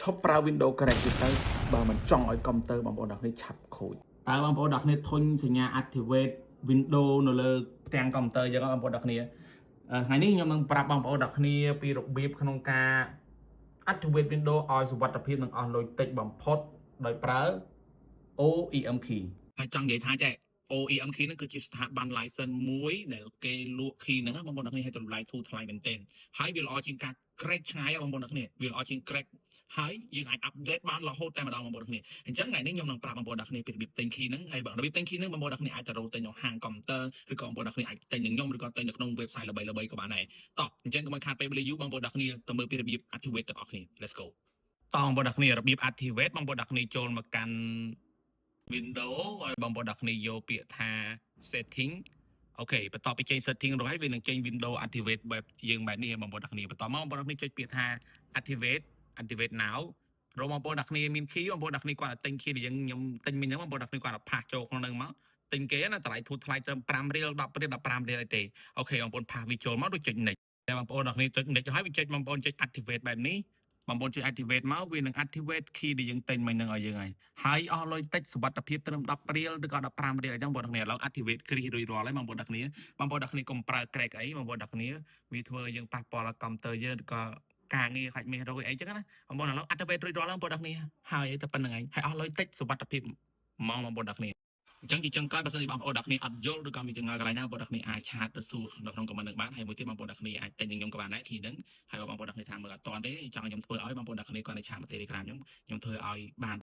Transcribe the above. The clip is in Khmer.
ឈប់ប្រើ Windows Correct ទៅបើមិនចង់ឲ្យ computer បងប្អូនទាំងគ្នាឆាប់ខូចតើបងប្អូនទាំងគ្នាធុញសញ្ញា activate Windows នៅលើផ្ទាំង computer អញ្ចឹងបងប្អូនទាំងគ្នាថ្ងៃនេះខ្ញុំនឹងប្រាប់បងប្អូនទាំងគ្នាពីរបៀបក្នុងការ activate Windows ឲ្យសុវត្ថិភាពនិងអស់លុយតិចបំផុតដោយប្រើ OEM key ហើយចង់និយាយថាចេះ OEM key ហ្នឹងគឺជាស្ថាប័ន license មួយដែលគេលក់ key ហ្នឹងបងប្អូនទាំងគ្នាឲ្យតម្លៃធូរថ្លៃមែនទែនហើយវាល្អជាងការ crack ឆ្ងាយបងប្អូនទាំងគ្នាវាល្អជាង crack ហើយយើងអាច update បានរហូតតែម្ដងបងប្អូនទាំងគ្នាអញ្ចឹងថ្ងៃនេះខ្ញុំនឹងប្រាប់បងប្អូនទាំងគ្នាពីរបៀបទិញ key ហ្នឹងហើយរបៀបទិញ key ហ្នឹងបងប្អូនទាំងគ្នាអាចទៅរកទិញនៅហាង computer ឬក៏បងប្អូនទាំងគ្នាអាចទិញនឹងខ្ញុំឬក៏ទិញនៅក្នុង website ល្បីៗក៏បានដែរតោះអញ្ចឹងកុំឲ្យខាតពេលវេលាយូរបងប្អូនទាំងគ្នាទៅមើលពីរបៀប activate ទាំងអស់គ្នា let's go តោះបងប្អូនទាំងគ្នារបៀប activate បងប្អូនទាំងគ្នាចូលមកកាន់ Windows ឲ្យបងប្អូនទាំងគ្នាយកពាក្យថា setting អូខេបន្ទាប់ពីចេញ setting រួចហើយវានឹងចេញ Windows activate បែបយើងបែបនេះបងប្អូនទាំងគ្នាបន្តមកបងប្អូនទាំងគ្នាចុចពាក្យថា activate now រកបងប្អូនទាំងគ្នាមាន key បងប្អូនទាំងគ្នាគាត់ទិញ key ដែលខ្ញុំទិញមិញហ្នឹងបងប្អូនទាំងគ្នាគាត់ផាសចូលក្នុងហ្នឹងមកទិញគេណាតម្លៃធូរថ្លៃត្រឹម5រៀល10រៀល15រៀលអីទេអូខេបងប្អូនផាសវាចូលមកដូចចុច next តែបងប្អូនទាំងគ្នាចុច next ហើយវាចុចបងប្អូនចុច activate បែបនេះបងប្អូនចុច activate មកវានឹង activate key ដែលយើងទិញមិញហ្នឹងឲ្យយើងហើយអស់លុយតិចសុវត្ថិភាពត្រឹម10រៀលឬក៏15រៀលអញ្ចឹងបងប្អូនទាំងគ្នាឥឡូវ activate គ្រីសរួចរាល់ហើយបងប្អូនទាំងគ្នាកុំប្រើ crack អីបងប្អូនទាំងគ្នាវាធ្វើយើងប៉ះពាល់ដល់ computer យើងឬក៏ការងារខាច់មេរោគអីចឹងណាបងប្អូនឥឡូវ activate រួចរាល់ហើយបងប្អូនទាំងគ្នាហើយតែប៉ុណ្្នឹងឯងហើយអស់លុយតិចសុវត្ថិភាពហ្មងបងប្អូនទាំងគ្នាអញ្ចឹងជាចុងក្រោយបើសិនជាបងប្អូនទាំងគ្នាអត់យល់ឬក៏មានចម្ងល់កន្លែងណាបងប្អូនទាំងគ្នាអាចឆាតទៅសួរនៅក្នុង comment នឹងបានហើយមួយទៀតបងប្អូនទាំងគ្នាអាចទិញនឹងខ្ញុំក៏បានដែរ key ហ្នឹងហើយបងប្អូនទាំងគ្នាថាមើលអត់ទាន់ទេចង់ខ្ញុំធ្វើឲ្យបងប្អូនទាំងគ្នាគាត់នៅឆាតមក Telegram ខ្ញុំធ្វើឲ្យបាន